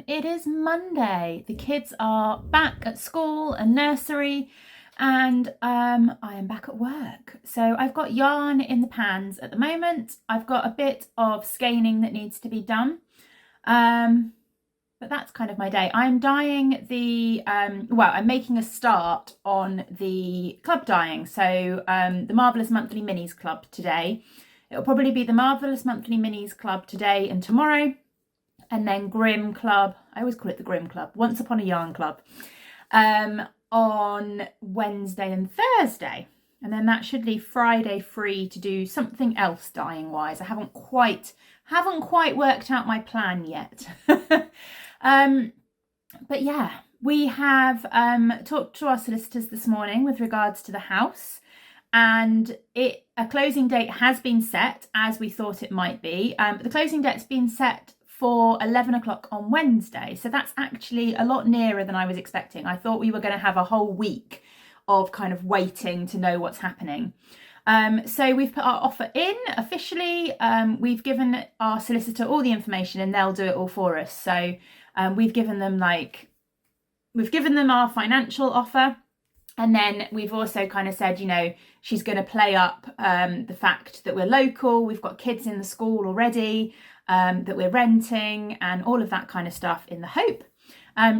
It is Monday. The kids are back at school and nursery, and I am back at work. So I've got yarn in the pans at the moment. I've got a bit of skeining that needs to be done, but that's kind of my day. I'm dyeing the I'm making a start on the club dyeing. So the Marvellous Monthly Minis Club today. It'll probably be the Marvellous Monthly Minis Club today and tomorrow. And then Grimm Club, I always call it the Grimm Club, Once Upon a Yarn Club, on Wednesday and Thursday. And then that should leave Friday free to do something else dyeing wise. I haven't quite worked out my plan yet. But yeah, we have talked to our solicitors this morning with regards to the house. And a closing date has been set, as we thought it might be. But the closing date's been set for 11 o'clock on Wednesday. So that's actually a lot nearer than I was expecting. I thought we were going to have a whole week of kind of waiting to know what's happening. So we've put our offer in officially. We've given our solicitor all the information and they'll do it all for us. So we've given them our financial offer. And then we've also kind of said, you know, she's going to play up the fact that we're local. We've got kids in the school already. That we're renting and all of that kind of stuff in the hope.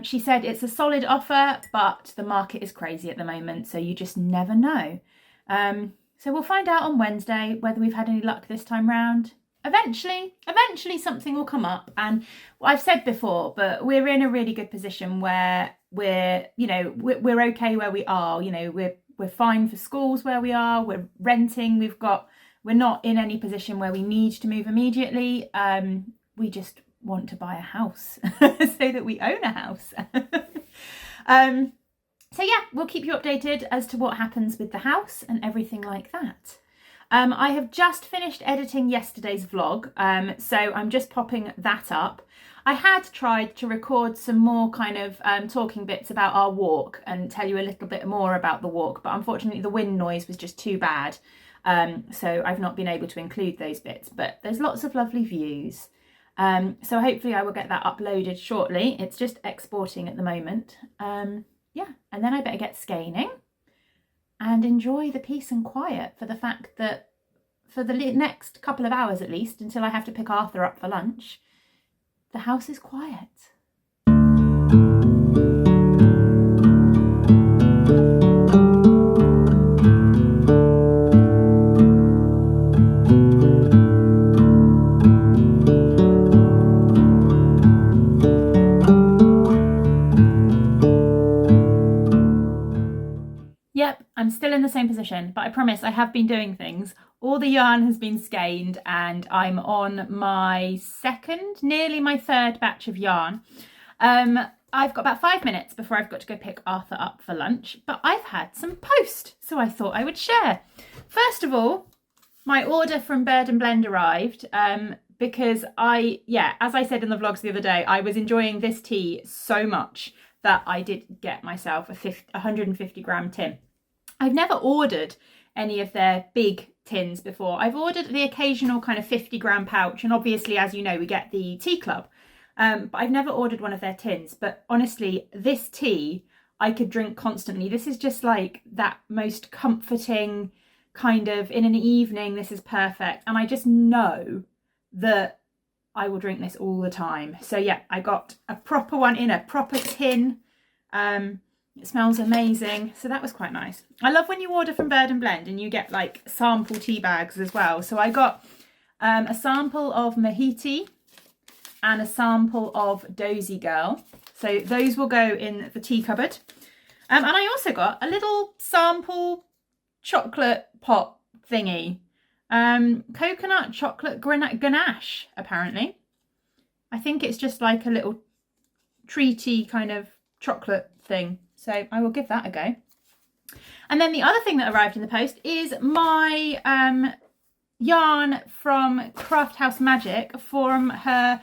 She said it's a solid offer, but the market is crazy at the moment, so you just never know. So we'll find out on Wednesday whether we've had any luck this time round. Eventually something will come up, and I've said before, but we're in a really good position where we're okay where we are. You know, we're fine for schools where we are. We're renting. We're not in any position where we need to move immediately. We just want to buy a house so that we own a house. So yeah, we'll keep you updated as to what happens with the house and everything like that. I have just finished editing yesterday's vlog, so I'm just popping that up. I had tried to record some more kind of talking bits about our walk and tell you a little bit more about the walk, but unfortunately the wind noise was just too bad. So I've not been able to include those bits, but there's lots of lovely views. So hopefully I will get that uploaded shortly. It's just exporting at the moment. Yeah, and then I better get skeining and enjoy the peace and quiet for the fact that for the next couple of hours at least, until I have to pick Arthur up for lunch, the house is quiet. Yep, I'm still in the same position, but I promise I have been doing things. All the yarn has been skeined and I'm on my nearly my third batch of yarn. I've got about 5 minutes before I've got to go pick Arthur up for lunch, but I've had some post, so I thought I would share. First of all, my order from Bird and Blend arrived because as I said in the vlogs the other day, I was enjoying this tea so much that I did get myself a 150 gram tin. I've never ordered any of their big tins before. I've ordered the occasional kind of 50 gram pouch, and obviously, as you know, we get the tea club, but I've never ordered one of their tins. But honestly, this tea I could drink constantly. This is just like that most comforting kind of, in an evening, this is perfect. And I just know that I will drink this all the time. So yeah, I got a proper one in a proper tin. It smells amazing. So that was quite nice. I love when you order from Bird and Blend and you get like sample tea bags as well. So I got a sample of Mahiti and a sample of Dozy Girl. So those will go in the tea cupboard. And I also got a little sample chocolate pot thingy. Coconut chocolate ganache, apparently. I think it's just like a little treaty kind of chocolate thing. So I will give that a go. And then the other thing that arrived in the post is my yarn from Craft House Magic from her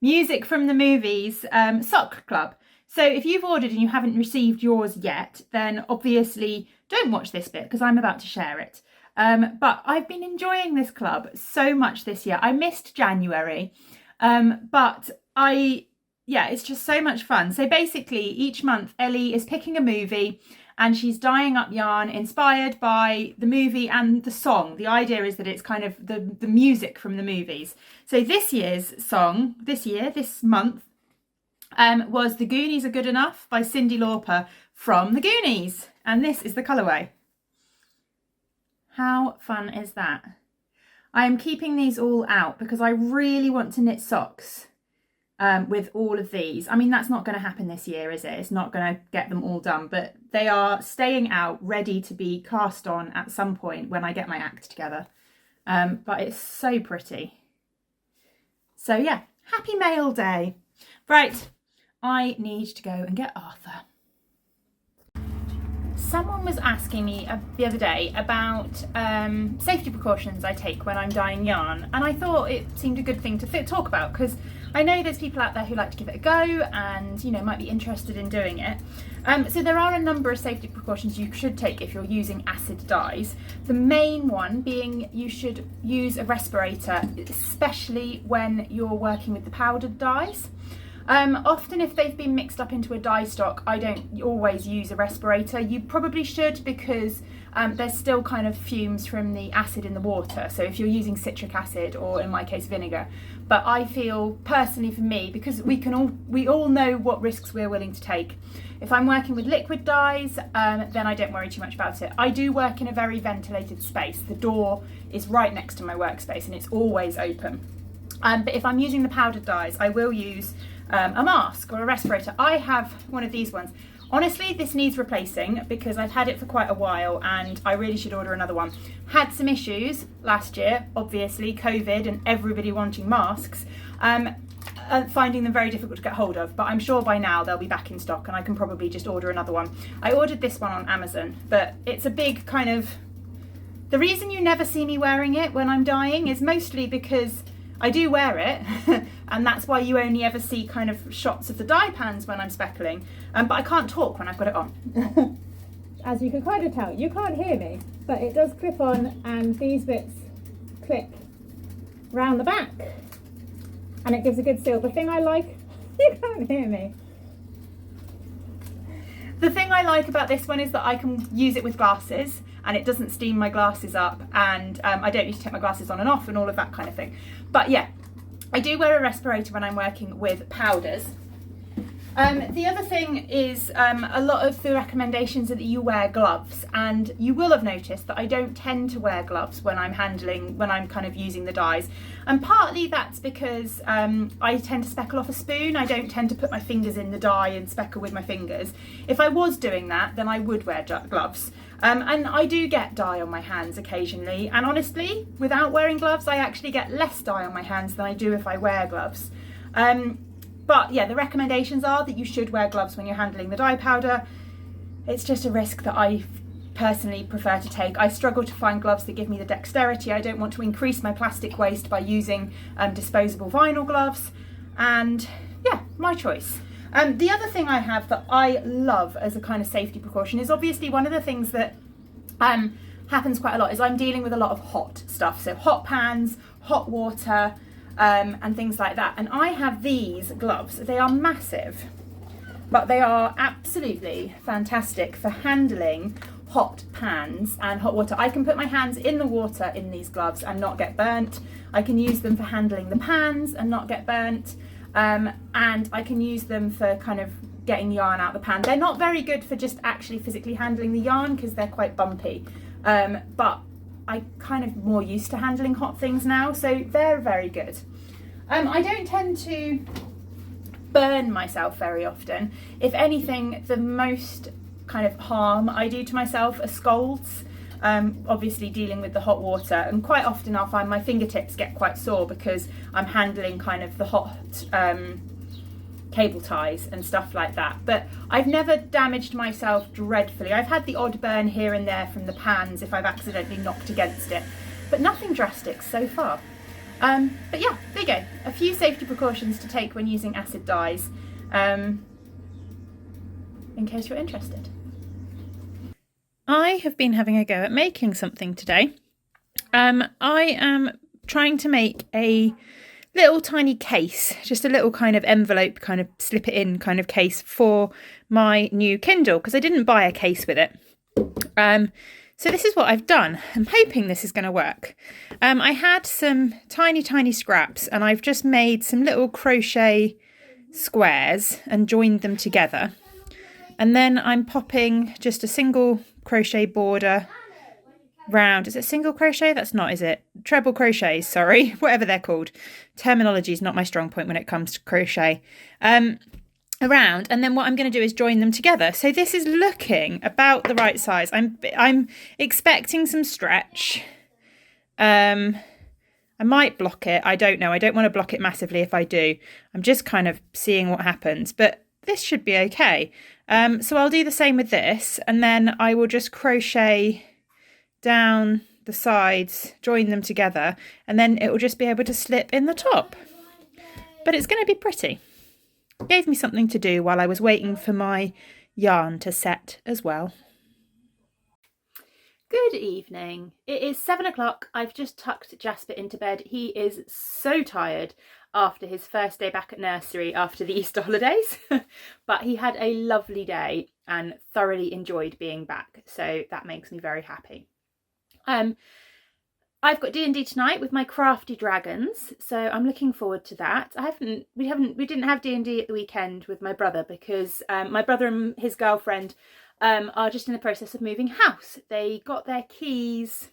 Music from the Movies sock club. So if you've ordered and you haven't received yours yet, then obviously don't watch this bit because I'm about to share it. But I've been enjoying this club so much this year. I missed January, but it's just so much fun. So basically each month Ellie is picking a movie and she's dyeing up yarn inspired by the movie and the song. The idea is that it's kind of the music from the movies. So this year's song, this month, was The Goonies Are Good Enough by Cyndi Lauper from The Goonies. And this is the colourway. How fun is that? I am keeping these all out because I really want to knit socks with all of these. I mean, that's not going to happen this year, is it? It's not going to get them all done, but they are staying out, ready to be cast on at some point when I get my act together. But it's so pretty. So yeah, happy mail day. Right, I need to go and get Arthur. Someone was asking me the other day about safety precautions I take when I'm dyeing yarn, and I thought it seemed a good thing to talk about because I know there's people out there who like to give it a go and, you know, might be interested in doing it. So there are a number of safety precautions you should take if you're using acid dyes. The main one being you should use a respirator, especially when you're working with the powdered dyes. Often if they've been mixed up into a dye stock, I don't always use a respirator. You probably should because there's still kind of fumes from the acid in the water. So if you're using citric acid or in my case vinegar. But I feel personally for me, because we all know what risks we're willing to take. If I'm working with liquid dyes, then I don't worry too much about it. I do work in a very ventilated space. The door is right next to my workspace and it's always open. But if I'm using the powdered dyes, I will use a mask or a respirator. I have one of these ones. Honestly, this needs replacing because I've had it for quite a while and I really should order another one. Had some issues last year, obviously, COVID and everybody wanting masks, finding them very difficult to get hold of, but I'm sure by now they'll be back in stock and I can probably just order another one. I ordered this one on Amazon, but it's a big kind of... The reason you never see me wearing it when I'm dyeing is mostly because I do wear it and that's why you only ever see kind of shots of the dye pans when I'm speckling, but I can't talk when I've got it on. As you can kind of tell, you can't hear me, but it does clip on and these bits clip round the back and it gives a good seal. The thing I like, you can't hear me. The thing I like about this one is that I can use it with glasses and it doesn't steam my glasses up and I don't need to take my glasses on and off and all of that kind of thing. But yeah, I do wear a respirator when I'm working with powders. The other thing is a lot of the recommendations are that you wear gloves, and you will have noticed that I don't tend to wear gloves when I'm kind of using the dyes, and partly that's because I tend to speckle off a spoon. I don't tend to put my fingers in the dye and speckle with my fingers. If I was doing that, then I would wear gloves. And I do get dye on my hands occasionally, and honestly, without wearing gloves, I actually get less dye on my hands than I do if I wear gloves. But yeah, the recommendations are that you should wear gloves when you're handling the dye powder. It's just a risk that I personally prefer to take. I struggle to find gloves that give me the dexterity. I don't want to increase my plastic waste by using disposable vinyl gloves, and yeah, my choice. The other thing I have that I love as a kind of safety precaution is obviously one of the things that happens quite a lot is I'm dealing with a lot of hot stuff. So hot pans, hot water, and things like that. And I have these gloves. They are massive, but they are absolutely fantastic for handling hot pans and hot water. I can put my hands in the water in these gloves and not get burnt. I can use them for handling the pans and not get burnt. And I can use them for kind of getting yarn out the pan. They're not very good for just actually physically handling the yarn because they're quite bumpy, but I kind of more used to handling hot things now, so they're very good. I don't tend to burn myself very often. If anything, the most kind of harm I do to myself are scalds. Obviously dealing with the hot water, and quite often I'll find my fingertips get quite sore because I'm handling kind of the hot cable ties and stuff like that, but I've never damaged myself dreadfully. I've had the odd burn here and there from the pans if I've accidentally knocked against it, but nothing drastic so far. But yeah, there you go, a few safety precautions to take when using acid dyes, in case you're interested. I have been having a go at making something today. I am trying to make a little tiny case, just a little kind of envelope, kind of slip it in kind of case for my new Kindle, because I didn't buy a case with it. So this is what I've done. I'm hoping this is going to work. I had some tiny scraps, and I've just made some little crochet squares and joined them together. And then I'm popping just a single crochet border round. Is it single crochet? That's not, is it? Treble crochets, sorry, whatever they're called. Terminology is not my strong point when it comes to crochet. Around, and then what I'm going to do is join them together. So this is looking about the right size. I'm expecting some stretch. I might block it. I don't know. I don't want to block it massively if I do. I'm just kind of seeing what happens, but this should be okay. So I'll do the same with this, and then I will just crochet down the sides, join them together, and then it will just be able to slip in the top. But it's going to be pretty. Gave me something to do while I was waiting for my yarn to set as well. Good evening. It is 7 o'clock. I've just tucked Jasper into bed. He is so tired after his first day back at nursery after the Easter holidays, but he had a lovely day and thoroughly enjoyed being back, so that makes me very happy. I've got D&D tonight with my crafty dragons, so I'm looking forward to that. We didn't have D&D at the weekend with my brother because my brother and his girlfriend are just in the process of moving house. They got their keys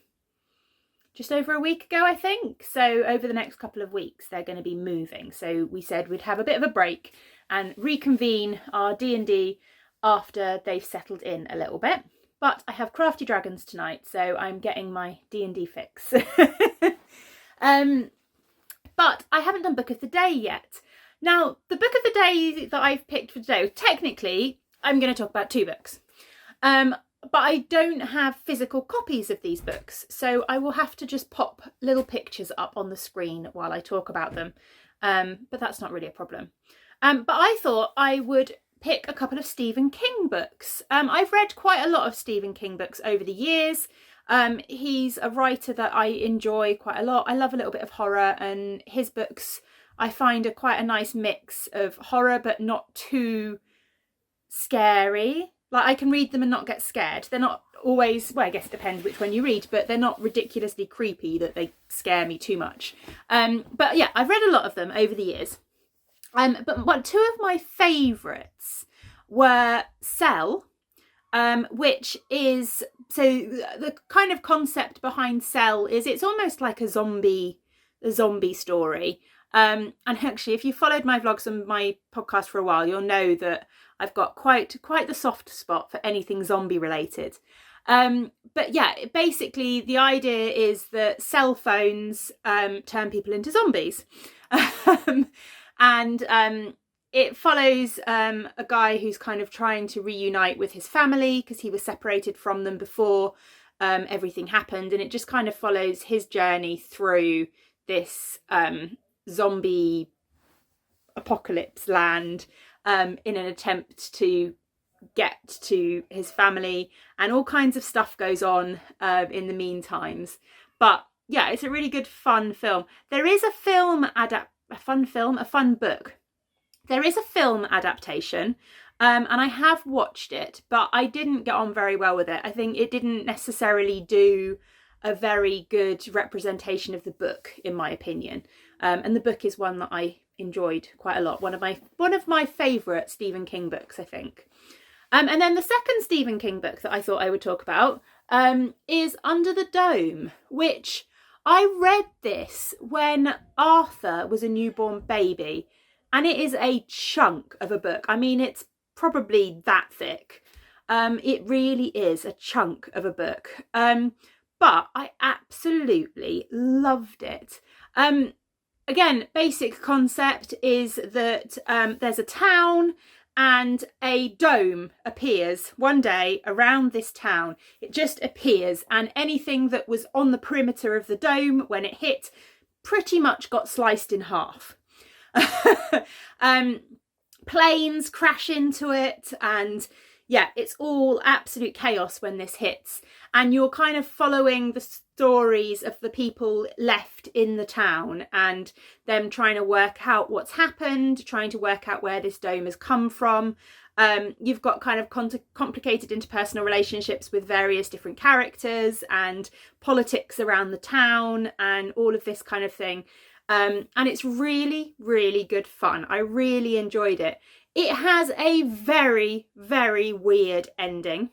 just over a week ago, I think. So over the next couple of weeks, they're going to be moving. So we said we'd have a bit of a break and reconvene our D&D after they've settled in a little bit. But I have crafty dragons tonight, so I'm getting my D&D fix. But I haven't done book of the day yet. Now, the book of the day that I've picked for today, technically, I'm going to talk about 2 books. But I don't have physical copies of these books, so I will have to just pop little pictures up on the screen while I talk about them. But that's not really a problem. But I thought I would pick a couple of Stephen King books. I've read quite a lot of Stephen King books over the years. He's a writer that I enjoy quite a lot. I love a little bit of horror, and his books I find are quite a nice mix of horror but not too scary. Like, I can read them and not get scared. They're not always, well, I guess it depends which one you read, but they're not ridiculously creepy that they scare me too much. But yeah, I've read a lot of them over the years. But 2 of my favourites were Cell, which is, so the kind of concept behind Cell is it's almost like a zombie story. And actually, if you followed my vlogs and my podcast for a while, you'll know that I've got quite the soft spot for anything zombie related. But yeah, basically the idea is that cell phones turn people into zombies. And it follows a guy who's kind of trying to reunite with his family because he was separated from them before everything happened, and it just kind of follows his journey through this zombie apocalypse land in an attempt to get to his family, and all kinds of stuff goes on in the meantimes. But yeah, it's a really good fun film. There is a fun book. There is a film adaptation, and I have watched it, but I didn't get on very well with it. I think it didn't necessarily do a very good representation of the book, in my opinion. And the book is one that I enjoyed quite a lot. One of my favourite Stephen King books, I think. And then the second Stephen King book that I thought I would talk about is Under the Dome, which I read this when Arthur was a newborn baby, and it is a chunk of a book. I mean, it's probably that thick. It really is a chunk of a book. But I absolutely loved it. again, basic concept is that there's a town and a dome appears one day around this town. It just appears, and anything that was on the perimeter of the dome when it hit pretty much got sliced in half. Planes crash into it, and yeah, it's all absolute chaos when this hits. And you're kind of following the stories of the people left in the town and them trying to work out what's happened, trying to work out where this dome has come from. You've got kind of complicated interpersonal relationships with various different characters and politics around the town and all of this kind of thing. And it's really, really good fun. I really enjoyed it. It has a very, very weird ending,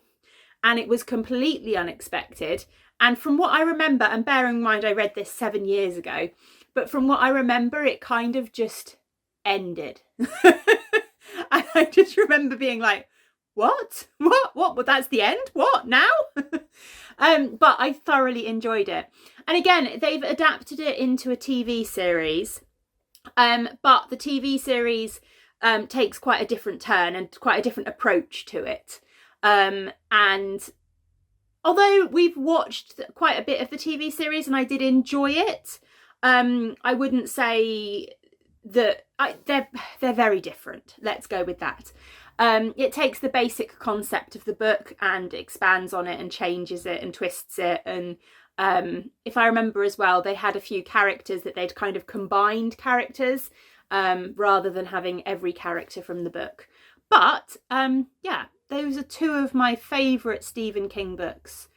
and it was completely unexpected. And from what I remember, and bearing in mind I read this 7 years ago, but from what I remember, it kind of just ended. And I just remember being like, what? What? That's the end? What, now? But I thoroughly enjoyed it. And again, they've adapted it into a TV series, but the TV series takes quite a different turn and quite a different approach to it. And although we've watched quite a bit of the TV series and I did enjoy it, I wouldn't say that they're very different. Let's go with that. It takes the basic concept of the book and expands on it and changes it and twists it. And if I remember as well, they had a few characters that they'd kind of combined characters rather than having every character from the book. But yeah, those are two of my favourite Stephen King books.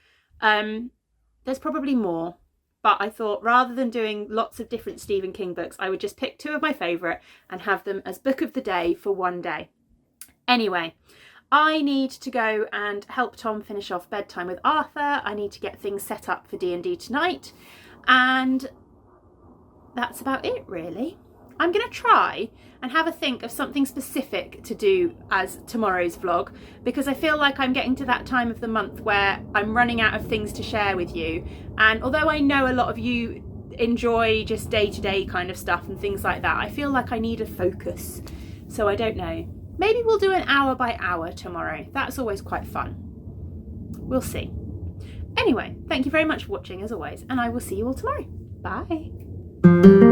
There's probably more, but I thought rather than doing lots of different Stephen King books, I would just pick two of my favourite and have them as book of the day for one day. Anyway, I need to go and help Tom finish off bedtime with Arthur. I need to get things set up for D&D tonight. And that's about it, really. I'm going to try and have a think of something specific to do as tomorrow's vlog, because I feel like I'm getting to that time of the month where I'm running out of things to share with you. And although I know a lot of you enjoy just day-to-day kind of stuff and things like that, I feel like I need a focus. So I don't know. Maybe we'll do an hour by hour tomorrow. That's always quite fun. We'll see. Anyway, thank you very much for watching as always, and I will see you all tomorrow. Bye.